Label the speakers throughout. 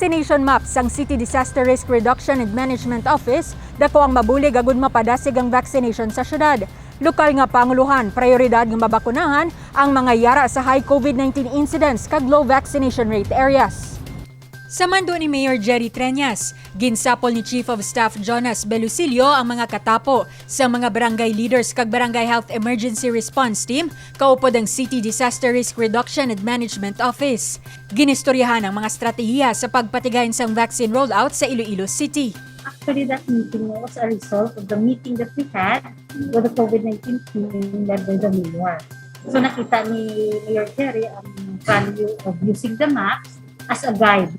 Speaker 1: vaccination map sang City Disaster Risk Reduction and Management Office dako ang mabulig agud mapadasig ang vaccination sa syudad. Lokal nga panguluhan, prioridad nga mabakunahan ang mga yara sa high COVID-19 incidence kag low vaccination rate areas. Sa mando ni Mayor Jerry Treñas, ginsapol ni Chief of Staff Jonas Belusilio ang mga katapo sa mga barangay leaders kag Barangay Health Emergency Response Team kaupod ang City Disaster Risk Reduction and Management Office. Ginistoryahan ang mga strategiya sa pagpatigayon sang vaccine rollout sa Iloilo City.
Speaker 2: Actually, that meeting was a result of the meeting that we had with the COVID-19 team led by the mayor. So nakita ni Mayor Jerry ang value of using the maps as a guide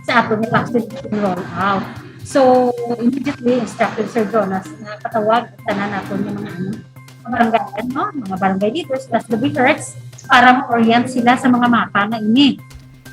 Speaker 2: sa ato ni vaccination rollout. So, immediately instructed Sir Jonas na patawag at tanan nato yung mga barangay leaders plus the BRX para ma-orient sila sa mga mapa na ini.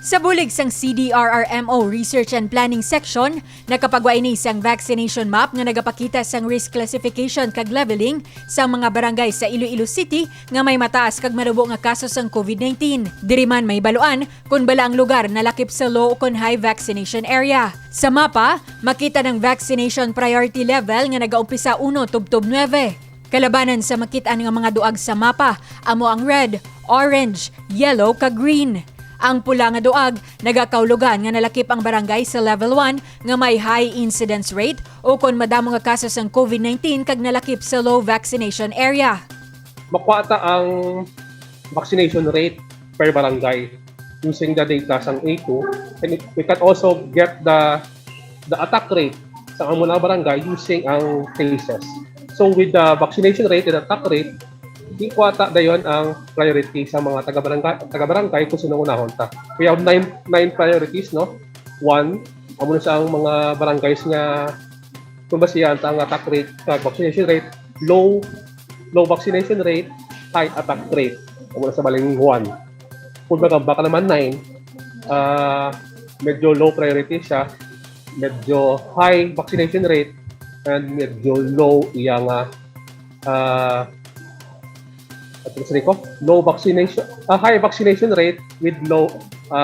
Speaker 1: Sa bulig sang CDRRMO Research and Planning Section, nakapagwa ini sang vaccination map nga nagapakita sang risk classification kag leveling sa mga barangay sa Iloilo City nga may mataas kag malubo nga kaso sang COVID-19. Diri man may baluan kung bala ang lugar na lakip sa low o kon high vaccination area. Sa mapa, makita ng vaccination priority level nga nagaumpisa 1 tubtob 9. Kalabanan sa makit-an nga mga duag sa mapa, amo ang red, orange, yellow kag green. Ang pula nga duag, nagakaulugan nga nalakip ang barangay sa level 1 nga may high incidence rate o kon madamo nga kaso sang COVID-19 kag nalakip sa low vaccination area.
Speaker 3: Makuha ang vaccination rate per barangay using the data sang A2, and we can also get the attack rate sa mga barangay using ang cases. So with the vaccination rate and attack rate, ikuwata dayon ang priority sa mga taga-barangay kung sino unahon ta. We have nine priorities, no? 1, amo sa ang mga barangays nga kung basihan ang attack rate, vaccination rate, low vaccination rate, high attack rate. Amo sa baling 1. Kung baka naman 9, medyo low priority siya, medyo high vaccination rate, and medyo low iyang high vaccination rate with low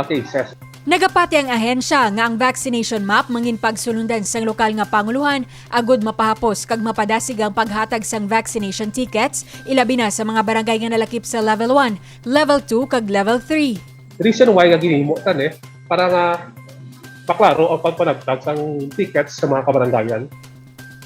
Speaker 3: cases.
Speaker 1: Nagapati ang ahensya nga ang vaccination map mangin pagsulundan sang lokal nga panguluhan agud mapahapos kag mapadasig ang paghatag sang vaccination tickets ilabi na sa mga barangay nga nalakip sa level 1, level 2 kag level 3.
Speaker 3: Reason why nga ginhimo tan para nga paklaro ang pagpanagtag sang tickets sa mga kabarangayan.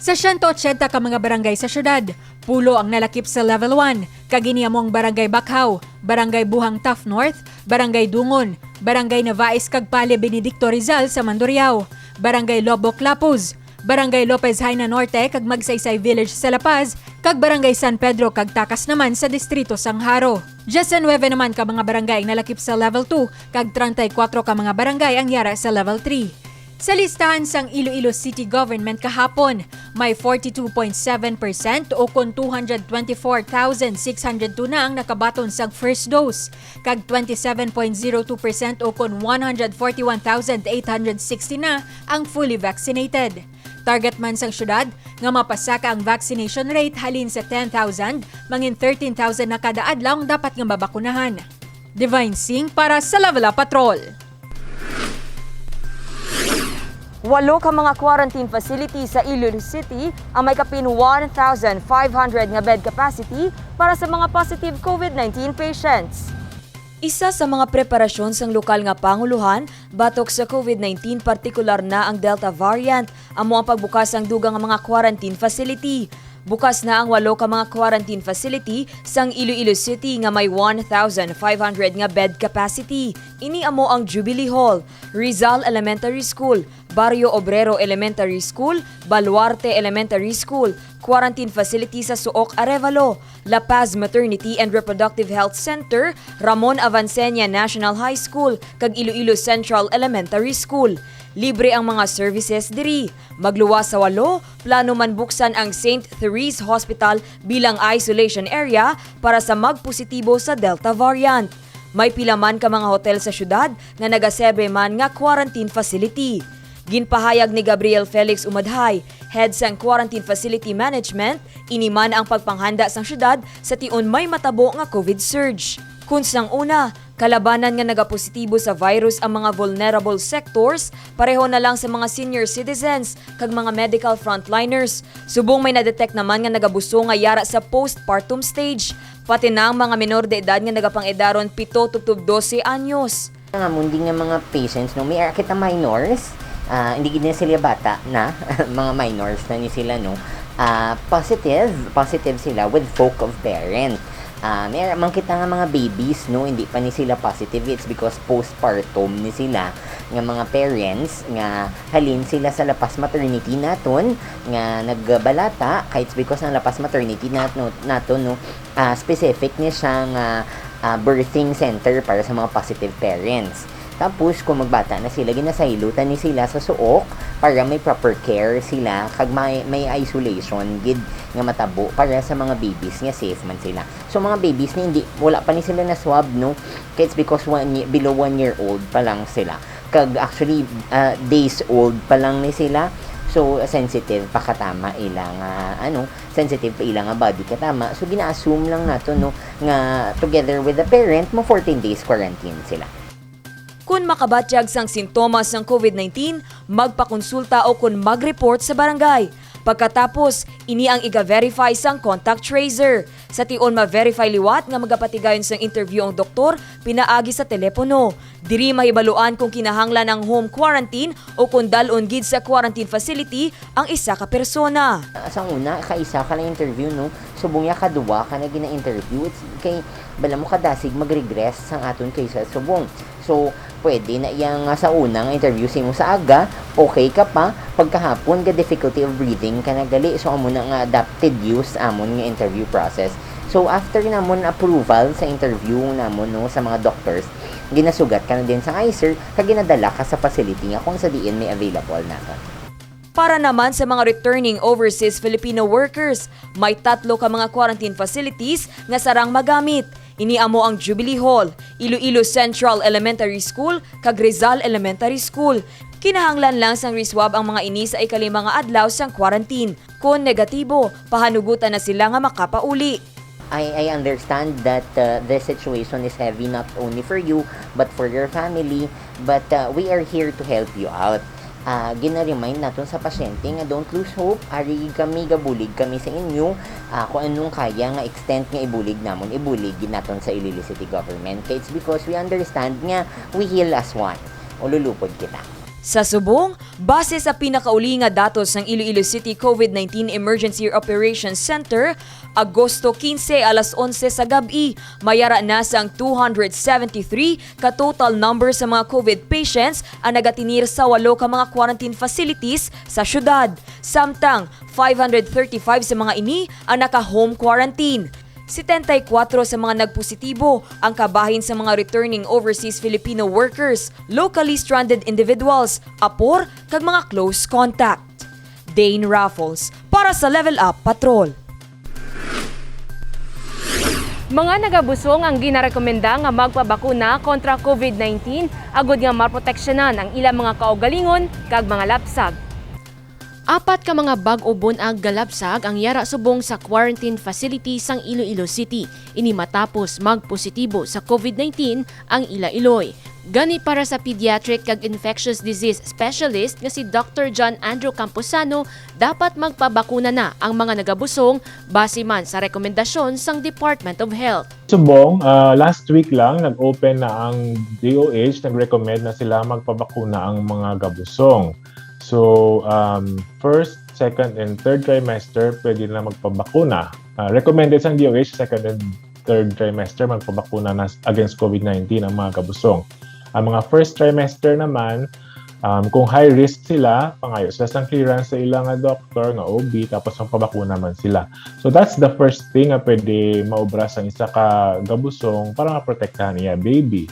Speaker 1: Sa 180 ka mga barangay sa syudad, pulo ang nalakip sa level 1, kagini amo ang Barangay Bakhaw, Barangay Buhang Taft North, Barangay Dungon, Barangay Navais kag Pale Benedicto Rizal sa Mandurriao, Barangay Lobo Clapuz, Barangay Lopez Haina Norte kag Magsaysay Village sa La Paz, kag Barangay San Pedro kag Takas naman sa distrito Sangharo. 19 naman ka mga barangay ang nalakip sa level 2 kag 34 ka mga barangay ang yara sa level 3. Sa listahan sang Iloilo City Government kahapon, may 42.7% o kung 224,602 na ang nakabaton sa first dose, kag 27.02% o kung 141,860 na ang fully vaccinated. Target man sang syudad nga mapasaka ang vaccination rate halin sa 10,000, mangin 13,000 na kada adlaw dapat nga mabakunahan. Divine Singh para sa Level Up Patrol.
Speaker 4: 8 ka mga quarantine facility sa Iloilo City ang may kapin 1,500 nga bed capacity para sa mga positive COVID-19 patients. Isa sa mga preparasyon sang lokal nga panguluhan batok sa COVID-19 partikular na ang Delta variant amo ang pagbukas ang dugang nga mga quarantine facility. Bukas na ang 8 ka mga quarantine facility sang Iloilo City nga may 1,500 nga bed capacity. Ini amo ang Jubilee Hall, Rizal Elementary School, Barrio Obrero Elementary School, Baluarte Elementary School, quarantine facility sa Suoc Arevalo, La Paz Maternity and Reproductive Health Center, Ramon Avancenia National High School, kag Iloilo Central Elementary School. Libre ang mga services diri. Magluwas sa 8, plano man buksan ang St. Therese Hospital bilang isolation area para sa magpositibo sa Delta variant. May pila man ka mga hotel sa syudad nga nagasebre man nga quarantine facility. Ginpahayag ni Gabriel Felix Umadhay, head sang Quarantine Facility Management, ini man ang pagpanghanda sang syudad sa tion may matabo nga COVID surge. Kung sang una, kalabanan nga nagapositibo sa virus ang mga vulnerable sectors, pareho na lang sa mga senior citizens kag mga medical frontliners. Subong may na-detect naman nga nagabuso nga yara sa postpartum stage, pati na ang mga menor de edad nga nagapang-edaron 7 to 12 anyos.
Speaker 5: Nga mundi nga mga patients, no, may kita minors, hindi gina sila bata na, mga minors na ni sila, no, positive sila with folk of parent. May man kita nga mga babies, no, hindi pa ni sila positive. It's because postpartum ni sila nga mga parents nga halin sila sa lapas maternity naton nga nagbalata kahit because ng lapas maternity naton no, specific ni siya nga birthing center para sa mga positive parents. Tapos, kung magbata na sila, ginasaylutan ni sila sa suok para may proper care sila kag may isolation gid nga matabo para sa mga babies nga safe man sila. So, mga babies ni hindi, wala pa ni sila na swab, no? Kaya it's because below 1 year old pa lang sila. Kag actually, days old pa lang ni sila. So, sensitive pa katama ilang, sensitive pa ilang body katama. So, gina-assume lang nato, no, nga together with the parent, mo 14 days quarantine sila.
Speaker 4: Kung makabatyag sang sintomas ng COVID-19, magpakonsulta o kung mag-report sa barangay. Pagkatapos, ini ang iga-verify sang contact tracer. Sa tion ma-verify liwat nga magapatigayon sang interview ang doktor, pinaagi sa telepono. Diri mahibaluan kung kinahanglan ng home quarantine o kung dalon gid sa quarantine facility ang isa ka persona.
Speaker 5: Sa una, kaisa ka na interview, no? Subong ya kaduwa ka na gina-interview. Kay bala mo kadasig mag-regress sang aton kaysa subong. So, pwede na yang sa unang interview mo sa aga, okay ka pa, pagkahapon ka difficulty of breathing ka nagali. So, amo na nga adapted use amon nga interview process. So, after namon approval sa interview namon, no, sa mga doctors, ginasugat ka na din sa ICER, kag ginadala ka sa facility nga kung sa diin may available na ka.
Speaker 4: Para naman sa mga returning overseas Filipino workers, may 3 ka mga quarantine facilities nga sarang magamit. Iniamo ang Jubilee Hall, Iloilo Central Elementary School, kag Rizal Elementary School. Kinahanglan lang sang reswab ang mga ini sa ikalimang nga adlaw sang quarantine. Kung negatibo, pahanugutan na sila nga makapauli.
Speaker 5: I understand that the situation is heavy not only for you, but for your family. But we are here to help you out. Gina-remind natin sa pasyente nga don't lose hope. Ari kami gabulig kami sa inyo. Kung anong kaya nga extent nga ibulig namon, ibulig natin sa Iloilo City Government. It's because we understand nga we heal as one. Ululupod kita.
Speaker 4: Sa subong, base sa pinakauli nga datos ng Iloilo City COVID-19 Emergency Operations Center, Agosto 15 alas 11 sa gabi, mayara na sang 273 ka total number sa mga COVID patients ang nagatinir sa 8 ka mga quarantine facilities sa syudad. Samtang 535 sa mga ini ang naka-home quarantine. 74 sa mga nagpositibo ang kabahin sa mga returning overseas Filipino workers, locally stranded individuals, apor, kag mga close contact. Dane Raffles para sa Level Up Patrol.
Speaker 6: Mga nagabusong ang ginarekomenda nga magpabakuna kontra COVID-19 agud nga maproteksyonan ang ilang mga kaugalingon kag mga lapsag.
Speaker 7: 4 ka mga bag-o bunag galapsag ang yara subong sa quarantine facility sang Iloilo City. Ini matapos magpositibo sa COVID-19 ang Iloiloy. Gani para sa pediatric kag infectious disease specialist nga si Dr. John Andrew Camposano, dapat magpabakuna na ang mga nagabusong base man sa rekomendasyon sang Department of Health.
Speaker 8: Subong, last week lang nag-open na ang DOH, nag-recommend na sila magpabakuna ang mga gabusong. So, first, second, and third trimester, pwede na magpabakuna. Recommended sa DOH, second and third trimester, magpabakuna na against COVID-19 ang mga kabusong. Ang mga first trimester naman, kung high risk sila, pangayos sila sang clearance sa ilang doktor, nga OB, tapos magpabakuna man sila. So, that's the first thing na pwede maubra sa isa ka gabusong para maprotektahan niya baby.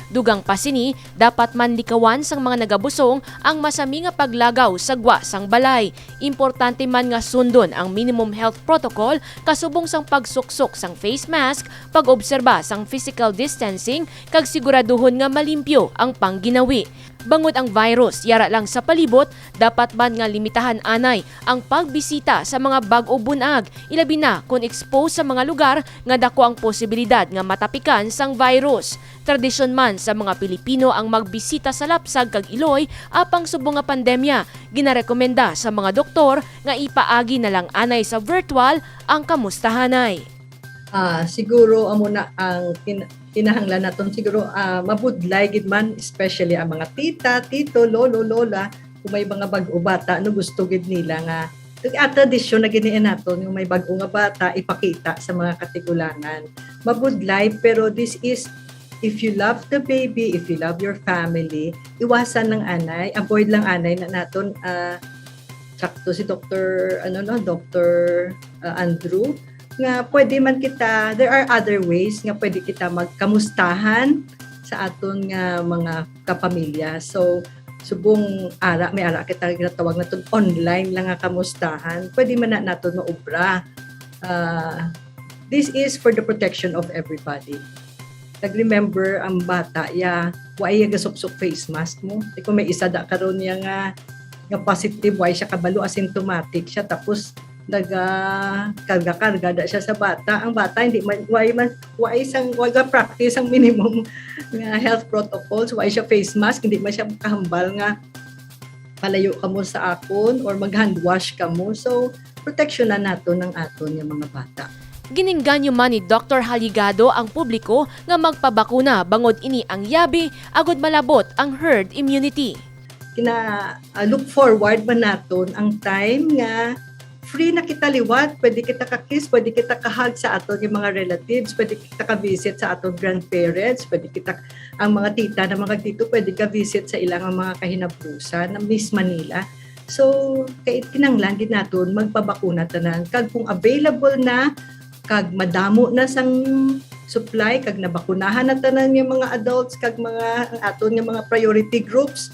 Speaker 7: Dugang pa sini, dapat manlikawan sang mga nagabusong ang masami nga paglagaw sa gwa sang balay. Importante man nga sundon ang minimum health protocol kasubong sang pagsuksok sang face mask, pag-obserba sang physical distancing, kag siguraduhon nga malimpyo ang pangginawi. Bangod ang virus, yara lang sa palibot, dapat man nga limitahan anay ang pagbisita sa mga bag-o bunag, ilabi na kung expose sa mga lugar nga dako ang posibilidad nga matapikan sang virus. Tradisyon man sa mga Pilipino ang magbisita sa lapsag kag Iloy apang subong nga pandemya. Ginarekomenda sa mga doktor nga ipaagi na lang anay sa virtual ang kamustahanay.
Speaker 9: Siguro amo na ang kinahanglan naton siguro mabudlay gid man, especially ang mga tita, tito, lolo, lola kung may mga bag-o bata no gusto gid nila nga tradisyon na giniin naton yung may bag-o nga bata ipakita sa mga katigulangan. Mabudlay, pero this is if you love the baby, if you love your family, iwasan ng anay, avoid lang anay na naton. Sakto si Dr. Andrew nga pwede man kita, there are other ways nga pwede kita magkamustahan sa aton nga mga kapamilya. So subong may ara kita ginatawag naton online lang nga kamustahan, pwede man na naton maubra. This is for the protection of everybody. Nag-remember ang bata why gasok-sok face mask mo, kung may isa da karon niya nga positive, why siya kabalo, asymptomatic siya, tapos karga-karga da siya sa bata. Ang bata hindi man wag practice ang minimum nga health protocols, why siya face mask, hindi man siya kahambal nga palayo kamo sa akon or mag-hand wash kamo. So protection na nato ng aton nga mga bata.
Speaker 7: Giningganyo man ni Dr. Haligado ang publiko nga magpabakuna bangod ini ang yabi agud malabot ang herd immunity.
Speaker 9: Look forward man naton ang time nga free na kita liwat, pwede kita ka-kiss, pwede kita ka-hug sa aton yung mga relatives, pwede kita ka-visit sa aton grandparents, pwede kita, ang mga tita na mga tito, pwede ka-visit sa ilang mga kahinabrusan na Miss Manila. So, kinanglan din naton magpabakuna tanan. Kag kung available na, kag madamo na sang supply, kag nabakunahan na tanan yung mga adults, kag ang aton yung mga priority groups,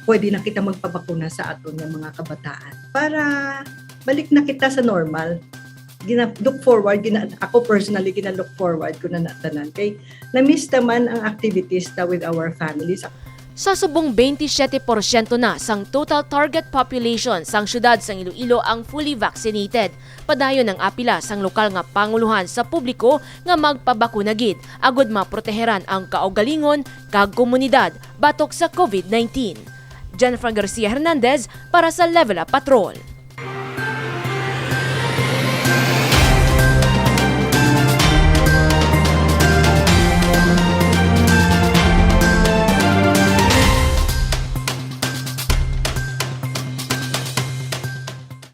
Speaker 9: pwede na kita magpabakuna sa aton ng mga kabataan para balik na kita sa normal. Look forward, ako personally look forward ko na natanan kay na-miss naman ang activities with our families.
Speaker 7: Sa subong 27% na sang total target population sang syudad sang Iloilo ang fully vaccinated. Padayon ang apila sang lokal nga panguluhan sa publiko nga magpabakuna gid agud maproteheran ang kaugalingon kag komunidad batok sa COVID-19. Jennifer Garcia Hernandez para sa Level Up Patrol.